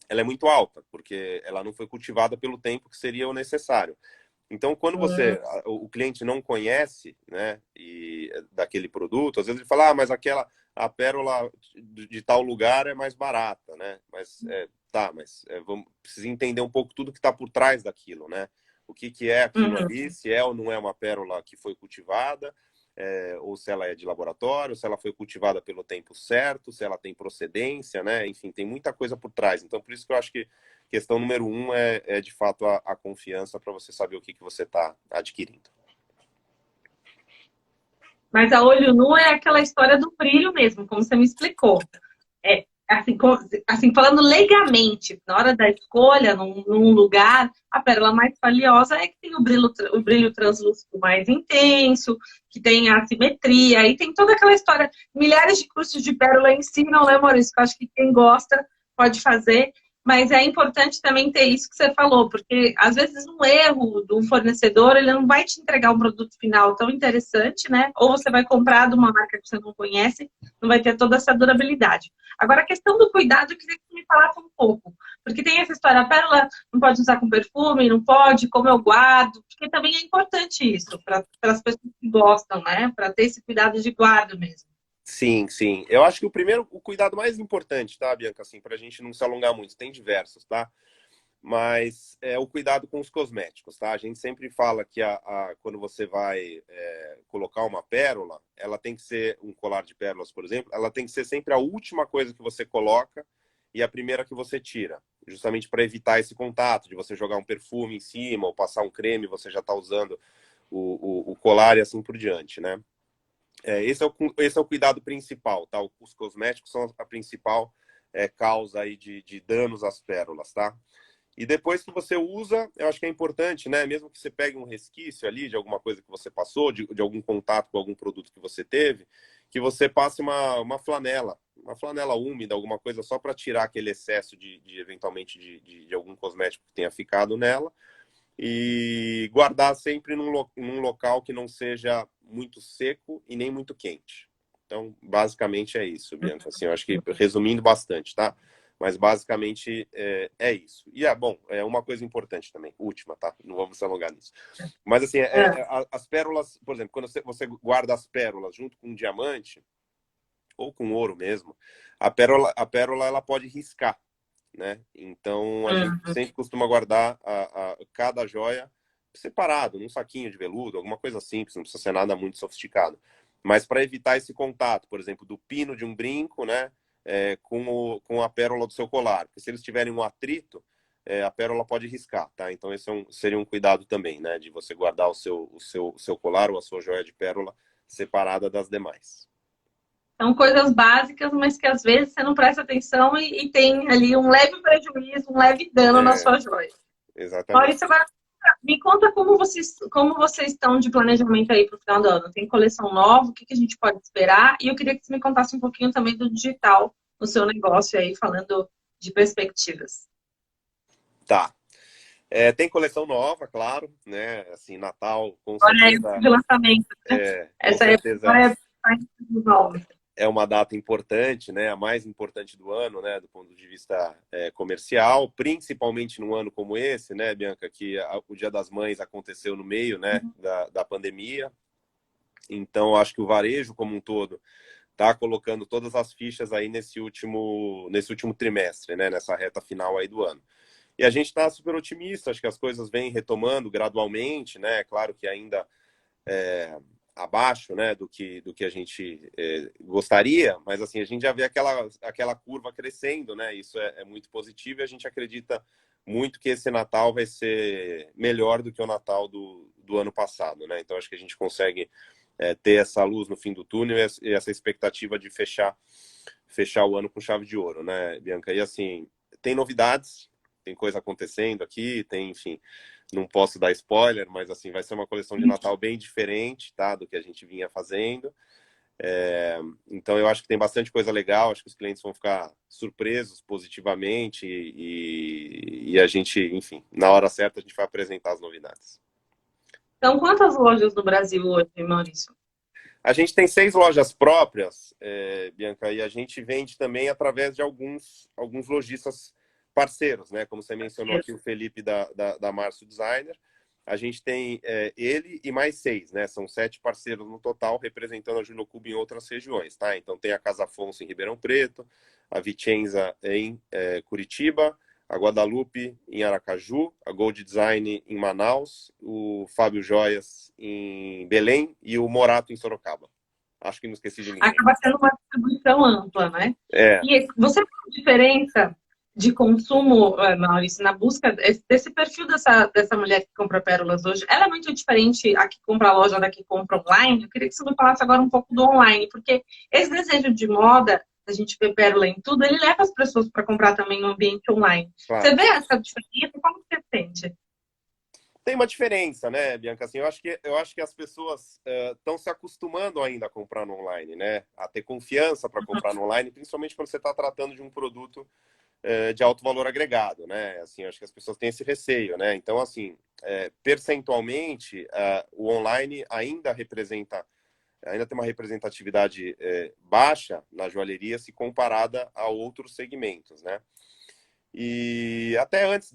ela é muito alta, porque ela não foi cultivada pelo tempo que seria o necessário. Então, quando o cliente não conhece, né, daquele produto, às vezes ele fala, mas a pérola de tal lugar é mais barata, né? Mas precisa entender um pouco tudo que está por trás daquilo, né? O que é aquilo ali, se é ou não é uma pérola que foi cultivada, ou se ela é de laboratório, se ela foi cultivada pelo tempo certo, se ela tem procedência, né? Enfim, tem muita coisa por trás. Então, por isso que eu acho que questão número 1 é de fato a confiança para você saber o que você está adquirindo. Mas a olho nu é aquela história do brilho mesmo, como você me explicou. Assim, falando legalmente, na hora da escolha, num lugar, a pérola mais valiosa é que tem o brilho translúcido mais intenso, que tem a assimetria, aí tem toda aquela história. Milhares de cursos de pérola ensinam, né, Maurício? Eu acho que quem gosta pode fazer. Mas é importante também ter isso que você falou, porque às vezes um erro do fornecedor, ele não vai te entregar um produto final tão interessante, né? Ou você vai comprar de uma marca que você não conhece, não vai ter toda essa durabilidade. Agora, a questão do cuidado, eu queria que você me falasse um pouco. Porque tem essa história, a pérola não pode usar com perfume, não pode, como eu guardo, porque também é importante isso, para as pessoas que gostam, né? Para ter esse cuidado de guarda mesmo. Sim, sim. Eu acho que o cuidado mais importante, tá, Bianca, assim, para a gente não se alongar muito, tem diversos, tá? mas é o cuidado com os cosméticos, tá? A gente sempre fala que quando você vai colocar uma pérola, ela tem que ser, um colar de pérolas, por exemplo, ela tem que ser sempre a última coisa que você coloca e a primeira que você tira, justamente para evitar esse contato, de você jogar um perfume em cima ou passar um creme, você já está usando o colar e assim por diante, né? Esse é o cuidado principal, tá? Os cosméticos são a principal causa aí de danos às pérolas, tá? E depois que você usa, eu acho que é importante, né? Mesmo que você pegue um resquício ali de alguma coisa que você passou, de algum contato com algum produto que você teve, que você passe uma flanela úmida, alguma coisa só para tirar aquele excesso eventualmente de algum cosmético que tenha ficado nela e guardar sempre num local que não seja muito seco e nem muito quente. Então, basicamente é isso, Bianca. Assim, eu acho que resumindo bastante, tá? Mas basicamente é isso. E bom, é uma coisa importante também, última, tá? Não vamos se alongar nisso. Mas assim, as pérolas, por exemplo, quando você guarda as pérolas junto com um diamante, ou com ouro mesmo, a pérola ela pode riscar, né? Então a gente sempre costuma guardar cada joia separado, num saquinho de veludo, alguma coisa simples, não precisa ser nada muito sofisticado. Mas para evitar esse contato, por exemplo, do pino de um brinco, né? Com a pérola do seu colar. Porque se eles tiverem um atrito, a pérola pode riscar, tá? Então esse seria um cuidado também, né? De você guardar o seu colar ou a sua joia de pérola separada das demais. São coisas básicas, mas que às vezes você não presta atenção e tem ali um leve prejuízo, um leve dano na sua joia. Exatamente. Maurício, agora me conta como vocês estão de planejamento aí para o final do ano. Tem coleção nova, o que a gente pode esperar? E eu queria que você me contasse um pouquinho também do digital no seu negócio aí, falando de perspectivas. Tá. Tem coleção nova, claro, né? Assim, Natal, com Olha aí, certeza. de lançamento. Com Essa certeza é nova. é uma data importante, né? A mais importante do ano, né? Do ponto de vista comercial, principalmente num ano como esse, né, Bianca? Que o Dia das Mães aconteceu no meio, né? Da pandemia. Então, acho que o varejo como um todo está colocando todas as fichas aí nesse último trimestre, né? Nessa reta final aí do ano. E a gente está super otimista, acho que as coisas vêm retomando gradualmente, né? Claro que ainda abaixo, né, do que a gente gostaria, mas assim, a gente já vê aquela curva crescendo, né? Isso é muito positivo e a gente acredita muito que esse Natal vai ser melhor do que o Natal do ano passado, né? Então acho que a gente consegue ter essa luz no fim do túnel e essa expectativa de fechar o ano com chave de ouro, né, Bianca? E assim, tem novidades, tem coisa acontecendo aqui, tem, enfim, não posso dar spoiler, mas assim, vai ser uma coleção de Natal bem diferente, tá, do que a gente vinha fazendo. Então eu acho que tem bastante coisa legal, acho que os clientes vão ficar surpresos positivamente e a gente, enfim, na hora certa a gente vai apresentar as novidades. Então, quantas lojas no Brasil hoje, Maurício? A gente tem 6 lojas próprias, Bianca, e a gente vende também através de alguns lojistas parceiros, né? Como você mencionou aqui, o Felipe da Março Designer. A gente tem ele e mais 6, né? São 7 parceiros no total, representando a Júlio Cubo em outras regiões, tá? Então tem a Casa Afonso em Ribeirão Preto, a Vicenza em Curitiba, a Guadalupe em Aracaju, a Gold Design em Manaus, o Fábio Joias em Belém e o Morato em Sorocaba. Acho que não esqueci de ninguém. Acaba sendo uma distribuição ampla, né? E você vê a diferença de consumo, Maurício, na busca desse perfil dessa mulher que compra pérolas hoje? Ela é muito diferente a que compra a loja da que compra online? Eu queria que você me falasse agora um pouco do online, porque esse desejo de moda, a gente vê pérola em tudo, ele leva as pessoas para comprar também no ambiente online. Claro. Você vê essa diferença? Como você sente? Tem uma diferença, né, Bianca? Assim, eu acho que as pessoas estão se acostumando ainda a comprar no online, né? A ter confiança para comprar no online, principalmente quando você está tratando de um produto de alto valor agregado, né? Assim, eu acho que as pessoas têm esse receio, né? Então, assim, percentualmente, o online ainda tem uma representatividade baixa na joalheria se comparada a outros segmentos, né? E até antes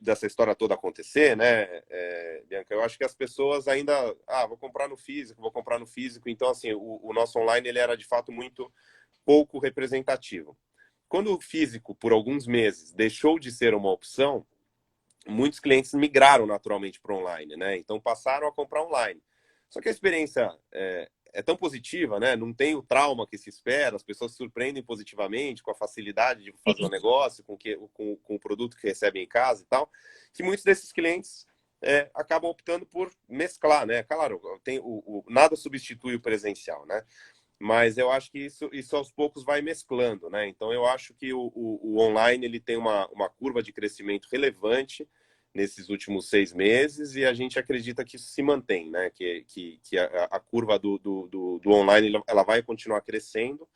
dessa história toda acontecer, né, Bianca, eu acho que as pessoas ainda, vou comprar no físico, então, assim, o nosso online, ele era, de fato, muito pouco representativo. quando o físico, por alguns meses, deixou de ser uma opção, muitos clientes migraram naturalmente para online, né? Então passaram a comprar online. Só que a experiência é tão positiva, né? Não tem o trauma que se espera, as pessoas se surpreendem positivamente com a facilidade de fazer um negócio, com o produto que recebem em casa e tal, que muitos desses clientes acabam optando por mesclar, né? Claro, nada substitui o presencial, né? Mas eu acho que isso aos poucos vai mesclando, né? Então eu acho que o online ele tem uma curva de crescimento relevante nesses últimos 6 meses e a gente acredita que isso se mantém, né? Que a curva do online ela vai continuar crescendo.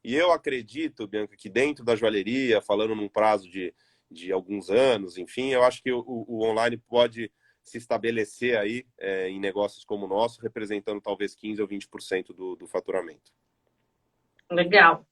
E eu acredito, Bianca, que dentro da joalheria, falando num prazo de alguns anos, enfim, eu acho que o online pode se estabelecer aí em negócios como o nosso, representando talvez 15% ou 20% do faturamento. Legal.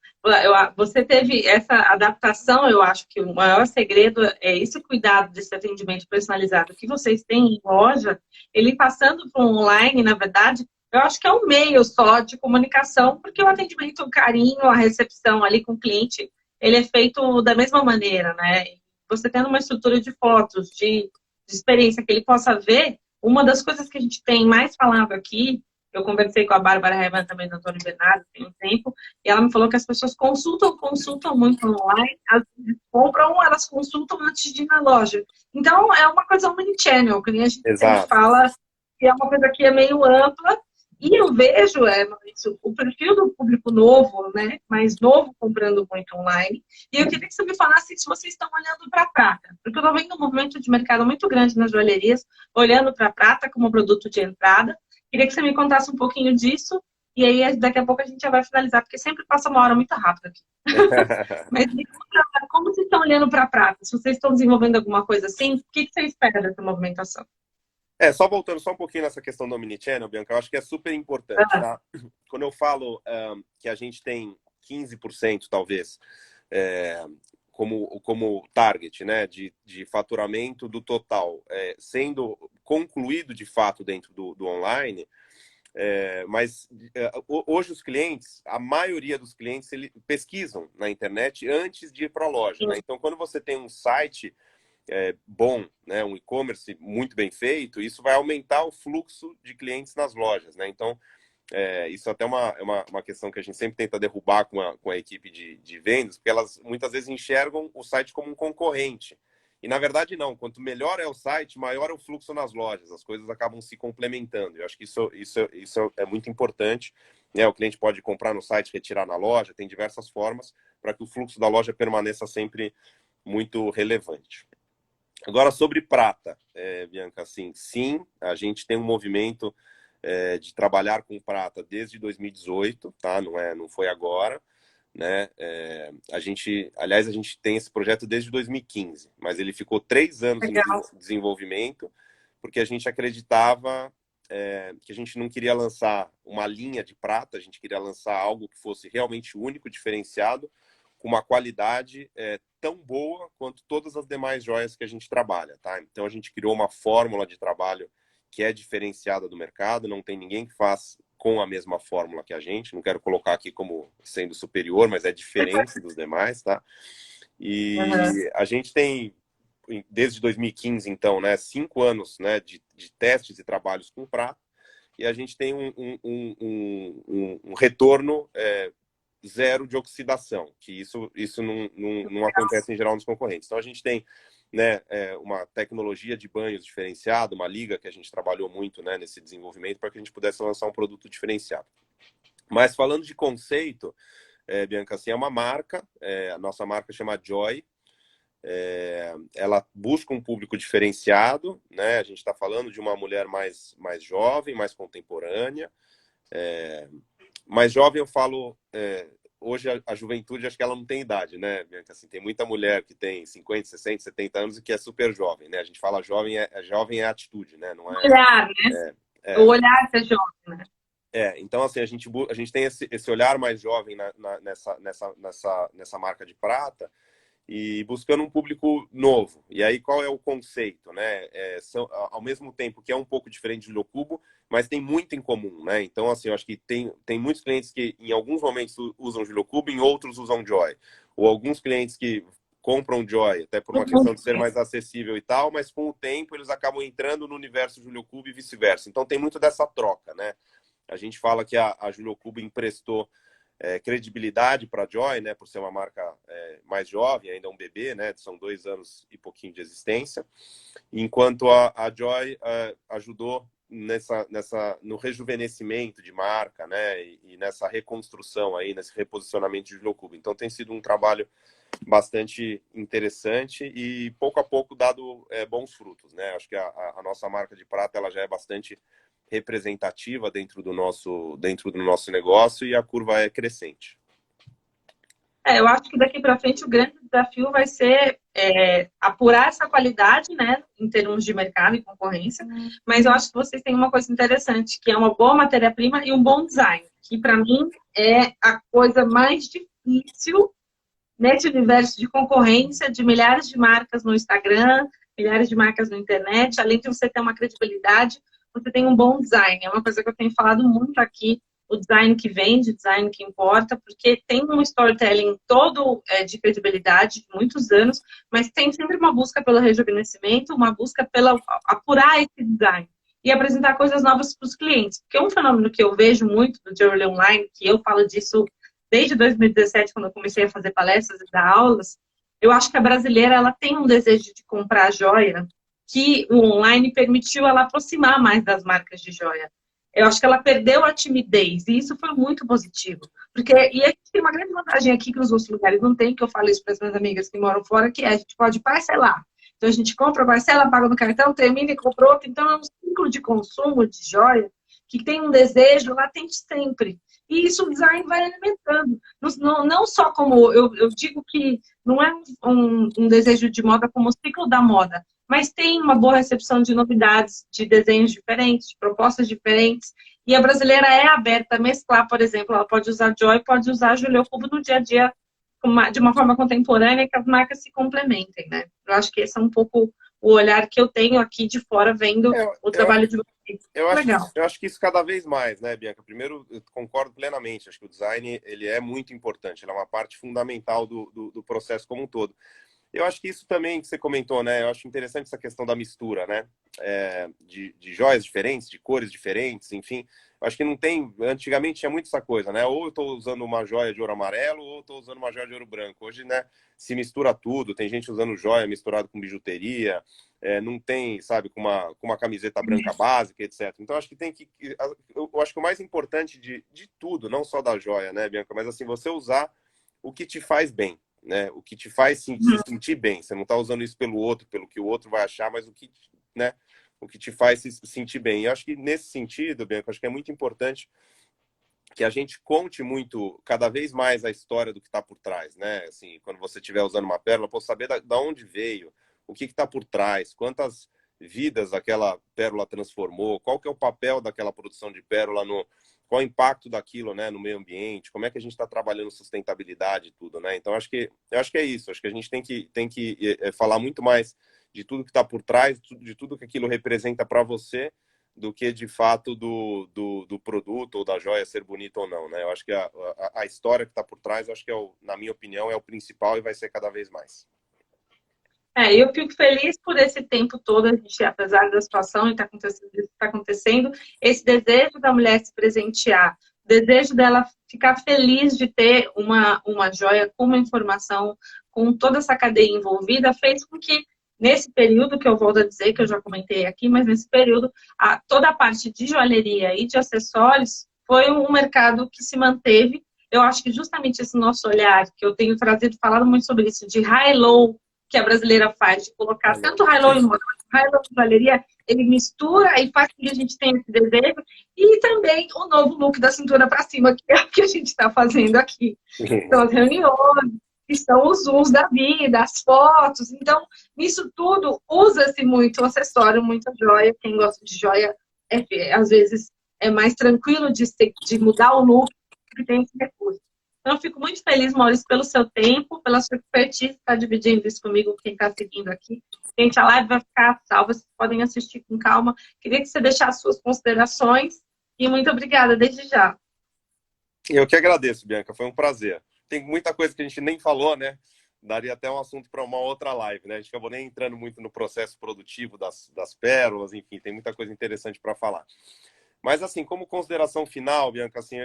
Você teve essa adaptação, eu acho que o maior segredo é esse cuidado desse atendimento personalizado que vocês têm em loja, ele passando para o online, na verdade, eu acho que é um meio só de comunicação, porque o atendimento, o carinho, a recepção ali com o cliente, ele é feito da mesma maneira, né? Você tendo uma estrutura de fotos, de experiência que ele possa ver, uma das coisas que a gente tem mais falado aqui, eu conversei com a Bárbara Revan também do Antônio Bernardo tem um tempo, e ela me falou que as pessoas consultam muito online, elas compram, elas consultam antes de ir na loja. Então, é uma coisa omnichannel, que nem a gente sempre Exato. fala, que é uma coisa que é meio ampla, e eu vejo o perfil do público novo, né, mais novo, comprando muito online, e eu queria que você me falasse se vocês estão olhando para a prata, porque eu estou vendo um movimento de mercado muito grande nas joalherias, olhando para a prata como produto de entrada. Queria que você me contasse um pouquinho disso, e aí daqui a pouco a gente já vai finalizar, porque sempre passa uma hora muito rápida aqui. Mas como vocês estão olhando para a prata? Se vocês estão desenvolvendo alguma coisa assim, o que você espera dessa movimentação? Só voltando só um pouquinho nessa questão do omnichannel, Bianca, eu acho que é super importante, tá? Quando eu falo que a gente tem 15%, talvez, como target, né, de faturamento do total, sendo concluído de fato dentro do online, mas hoje os clientes, a maioria dos clientes, eles pesquisam na internet antes de ir para a loja, né? Então, quando você tem um site bom, né, um e-commerce muito bem feito, isso vai aumentar o fluxo de clientes nas lojas, né? Então, isso até é uma questão que a gente sempre tenta derrubar com a equipe de vendas, porque elas muitas vezes enxergam o site como um concorrente. E, na verdade, não. Quanto melhor é o site, maior é o fluxo nas lojas. As coisas acabam se complementando. Eu acho que isso é muito importante, né? O cliente pode comprar no site, retirar na loja. Tem diversas formas para que o fluxo da loja permaneça sempre muito relevante. Agora, sobre prata, Bianca, assim, sim, a gente tem um movimento de trabalhar com prata desde 2018, tá? Não foi agora, né? A gente tem esse projeto desde 2015, mas ele ficou 3 anos em desenvolvimento, porque a gente acreditava que a gente não queria lançar uma linha de prata, a gente queria lançar algo que fosse realmente único, diferenciado, com uma qualidade tão boa quanto todas as demais joias que a gente trabalha, tá? Então a gente criou uma fórmula de trabalho que é diferenciada do mercado, não tem ninguém que faz com a mesma fórmula que a gente, não quero colocar aqui como sendo superior, mas é diferente dos demais, tá? E a gente tem, desde 2015, então, né, 5 anos, né, de testes e trabalhos com prata, e a gente tem um retorno zero de oxidação, que isso não acontece em geral nos concorrentes. Então a gente tem, né, uma tecnologia de banhos diferenciada, uma liga que a gente trabalhou muito, né, nesse desenvolvimento para que a gente pudesse lançar um produto diferenciado. Mas falando de conceito, Bianca, assim, é uma marca, a nossa marca chama Joy, ela busca um público diferenciado, né? A gente está falando de uma mulher mais jovem, mais contemporânea. Mais jovem, eu falo, hoje a juventude, acho que ela não tem idade, né, Bianca? Assim, tem muita mulher que tem 50, 60, 70 anos e que é super jovem, né? A gente fala jovem, jovem é atitude, né? Não é, o olhar, né? O olhar é jovem, né? Então, assim, a gente tem esse olhar mais jovem nessa marca de prata, e buscando um público novo. E aí, qual é o conceito, né? Ao mesmo tempo que é um pouco diferente de Julio Cubo, mas tem muito em comum, né? Então, assim, eu acho que tem muitos clientes que em alguns momentos usam Julio Cubo, em outros usam Joy. Ou alguns clientes que compram Joy, até por uma questão de ser mais acessível e tal, mas com o tempo eles acabam entrando no universo Julio Cubo e vice-versa. Então, tem muito dessa troca, né? A gente fala que a Julio Cubo emprestou credibilidade para a Joy, né, por ser uma marca mais jovem, ainda um bebê, né, são 2 anos e pouquinho de existência, enquanto a Joy ajudou no rejuvenescimento de marca, né, e nessa reconstrução aí, nesse reposicionamento de Julio Cubo. Então tem sido um trabalho bastante interessante e pouco a pouco dado bons frutos, né? Acho que a nossa marca de prata ela já é bastante representativa dentro do nosso negócio e a curva é crescente. Eu acho que daqui para frente o grande desafio vai ser apurar essa qualidade, né, em termos de mercado e concorrência, mas eu acho que vocês têm uma coisa interessante, que é uma boa matéria-prima e um bom design, que para mim é a coisa mais difícil nesse universo de concorrência, de milhares de marcas no Instagram, milhares de marcas na internet, além de você ter uma credibilidade, você tem um bom design. É uma coisa que eu tenho falado muito aqui, o design que vende, design que importa, porque tem um storytelling todo de credibilidade, de muitos anos, mas tem sempre uma busca pelo rejuvenescimento, uma busca pela apurar esse design e apresentar coisas novas para os clientes. Porque um fenômeno que eu vejo muito do Jewelry Online, que eu falo disso desde 2017, quando eu comecei a fazer palestras e dar aulas, eu acho que a brasileira ela tem um desejo de comprar joia que o online permitiu ela aproximar mais das marcas de joia. Eu acho que ela perdeu a timidez, e isso foi muito positivo. Porque, e a gente tem uma grande vantagem aqui que os outros lugares não tem, que eu falo isso para as minhas amigas que moram fora, que a gente pode parcelar. Então a gente compra, parcela, paga no cartão, termina e compra outro. Então é um ciclo de consumo de joia que tem um desejo latente sempre. E isso o design vai alimentando. Não só como, eu digo que não é um desejo de moda como o ciclo da moda, mas tem uma boa recepção de novidades, de desenhos diferentes, de propostas diferentes. E a brasileira é aberta a mesclar, por exemplo, ela pode usar Joy, pode usar Julio Cubo no dia a dia de uma forma contemporânea, que as marcas se complementem, né? Eu acho que esse é um pouco o olhar que eu tenho aqui de fora, vendo o trabalho de vocês. Eu acho que isso cada vez mais, né, Bianca? Primeiro, eu concordo plenamente. Acho que o design ele é muito importante. Ele é uma parte fundamental do processo como um todo. Eu acho que isso também que você comentou, né? Eu acho interessante essa questão da mistura, né? De joias diferentes, de cores diferentes, enfim. Eu acho que não tem... Antigamente tinha muito essa coisa, né? Ou eu estou usando uma joia de ouro amarelo, ou eu estou usando uma joia de ouro branco. Hoje, né, se mistura tudo. Tem gente usando joia misturado com bijuteria. Não tem, sabe, com uma camiseta branca básica, etc. Então, acho que tem que... Eu acho que o mais importante de tudo, não só da joia, né, Bianca? Mas, assim, você usar o que te faz bem. Né, o que te faz se sentir bem. Você não está usando isso pelo outro, pelo que o outro vai achar, mas o que te faz se sentir bem. E eu acho que nesse sentido, Bianca, acho que é muito importante que a gente conte muito, cada vez mais, a história do que está por trás, né? Assim, quando você estiver usando uma pérola, pode saber da onde veio, o que está por trás, quantas vidas aquela pérola transformou, qual que é o papel daquela produção de pérola qual o impacto daquilo, né, no meio ambiente, como é que a gente está trabalhando sustentabilidade e tudo, né? Então, eu acho que é isso. Acho que a gente tem que falar muito mais de tudo que está por trás, de tudo que aquilo representa para você, do que, de fato, do produto ou da joia ser bonita ou não, né? Eu acho que a história que está por trás, eu acho que, na minha opinião, é o principal e vai ser cada vez mais. Eu fico feliz por esse tempo todo, a gente, apesar da situação e está acontecendo, esse desejo da mulher se presentear, o desejo dela ficar feliz de ter uma joia com uma informação, com toda essa cadeia envolvida, fez com que, nesse período, que eu volto a dizer, que eu já comentei aqui, mas nesse período, toda a parte de joalheria e de acessórios foi um mercado que se manteve. Eu acho que justamente esse nosso olhar, que eu tenho falado muito sobre isso, de high-low, que a brasileira faz, de colocar tanto high-low em moda, mas high-low em joalheria, ele mistura e faz com que a gente tenha esse desejo, e também o novo look da cintura para cima, que é o que a gente está fazendo aqui. Então, as reuniões, que são os zooms da vida, as fotos. Então, nisso tudo, usa-se muito o acessório, muita joia. Quem gosta de joia, às vezes, é mais tranquilo de mudar o look, porque tem esse recurso. Então, eu fico muito feliz, Maurício, pelo seu tempo, pela sua expertise, estar dividindo isso comigo, quem está seguindo aqui. Gente, a live vai ficar salva, vocês podem assistir com calma. Queria que você deixasse suas considerações e muito obrigada desde já. Eu que agradeço, Bianca, foi um prazer. Tem muita coisa que a gente nem falou, né? Daria até um assunto para uma outra live, né? A gente acabou nem entrando muito no processo produtivo das pérolas, enfim, tem muita coisa interessante para falar. Mas, assim, como consideração final, Bianca, assim,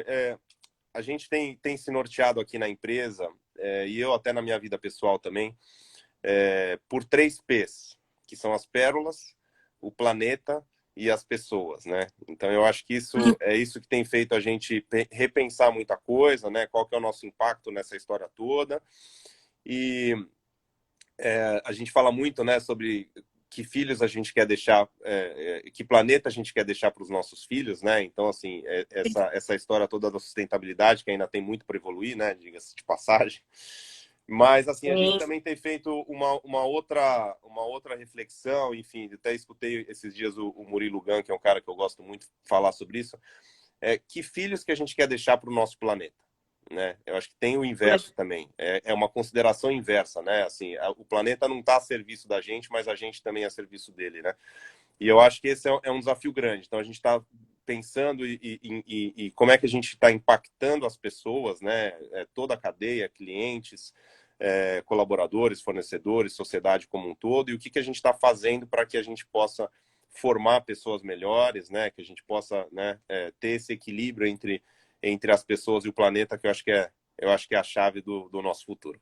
a gente tem se norteado aqui na empresa, e eu até na minha vida pessoal também, por 3 P's, que são as pérolas, o planeta e as pessoas, né? Então, eu acho que isso é isso que tem feito a gente repensar muita coisa, né? Qual que é o nosso impacto nessa história toda. E a gente fala muito, né, sobre que filhos a gente quer deixar, que planeta a gente quer deixar para os nossos filhos, né? Então, assim, essa história toda da sustentabilidade, que ainda tem muito para evoluir, né? Diga-se de passagem. Mas, assim, a gente também tem feito uma outra reflexão, enfim, até escutei esses dias o Murilo Gun, que é um cara que eu gosto muito, falar sobre isso. Que filhos que a gente quer deixar para o nosso planeta? Né? Eu acho que tem o inverso também. É uma consideração inversa, né? Assim, o planeta não está a serviço da gente, mas a gente também é a serviço dele, né? E eu acho que esse é um desafio grande. Então, a gente está pensando e como é que a gente está impactando as pessoas, né? Toda a cadeia, clientes, colaboradores, fornecedores, sociedade como um todo, e o que a gente está fazendo para que a gente possa formar pessoas melhores, né? Que a gente possa, né, ter esse equilíbrio entre as pessoas e o planeta, que eu acho que é a chave do nosso futuro.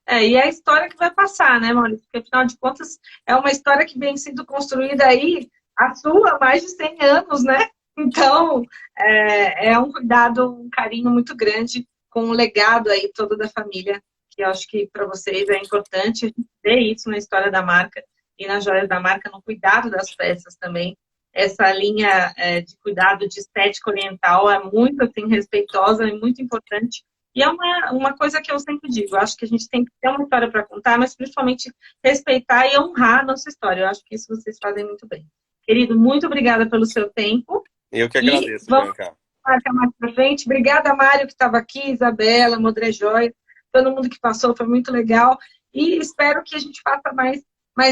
E é a história que vai passar, né, Maurício? Porque, afinal de contas, é uma história que vem sendo construída aí, a sua, há mais de 100 anos, né? Então, é um cuidado, um carinho muito grande com o legado aí todo da família, que eu acho que para vocês é importante a gente ver isso na história da marca e nas joias da marca, no cuidado das peças também. Essa linha de cuidado de estética oriental é muito, assim, respeitosa e muito importante. E é uma coisa que eu sempre digo, eu acho que a gente tem que ter uma história para contar, mas principalmente respeitar e honrar a nossa história. Eu acho que isso vocês fazem muito bem. Querido, muito obrigada pelo seu tempo. Eu que agradeço, vamos Bianca. marcar mais para frente. Obrigada, Mário, que estava aqui, Isabela, Modré Joia, todo mundo que passou, foi muito legal. E espero que a gente faça mais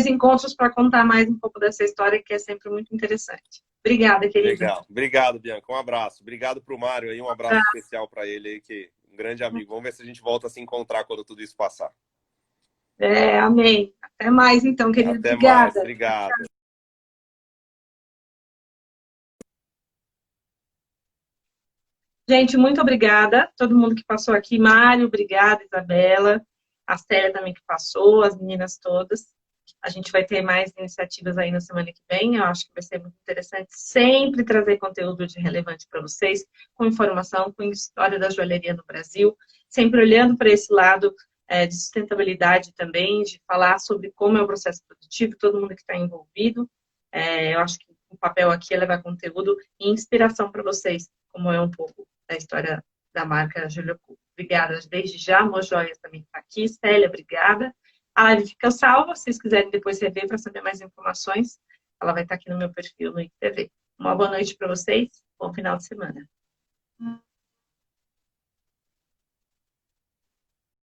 encontros para contar mais um pouco dessa história, que é sempre muito interessante. Obrigada, querido. Legal. Obrigado, Bianca. Um abraço. Obrigado para o Mário aí, um abraço especial para ele aí, que um grande amigo. Vamos ver se a gente volta a se encontrar quando tudo isso passar. Amém. Até mais, então, querido. Até Obrigada. mais. Obrigado. Gente, muito obrigada. Todo mundo que passou aqui. Mário, obrigada. Isabela. A Célia também que passou. As meninas todas. A gente vai ter mais iniciativas aí na semana que vem. Eu acho que vai ser muito interessante sempre trazer conteúdo de relevante para vocês, com informação, com história da joalheria no Brasil, sempre olhando para esse lado de sustentabilidade também, de falar sobre como é o processo produtivo, todo mundo que está envolvido. Eu acho que o papel aqui é levar conteúdo e inspiração para vocês, como é um pouco da história da marca Júlia Kuhl. Obrigada desde já. Mojoias também está aqui. Célia, obrigada. A live fica salva, se vocês quiserem depois rever para saber mais informações, ela vai estar aqui no meu perfil no ITV. Uma boa noite para vocês, bom final de semana.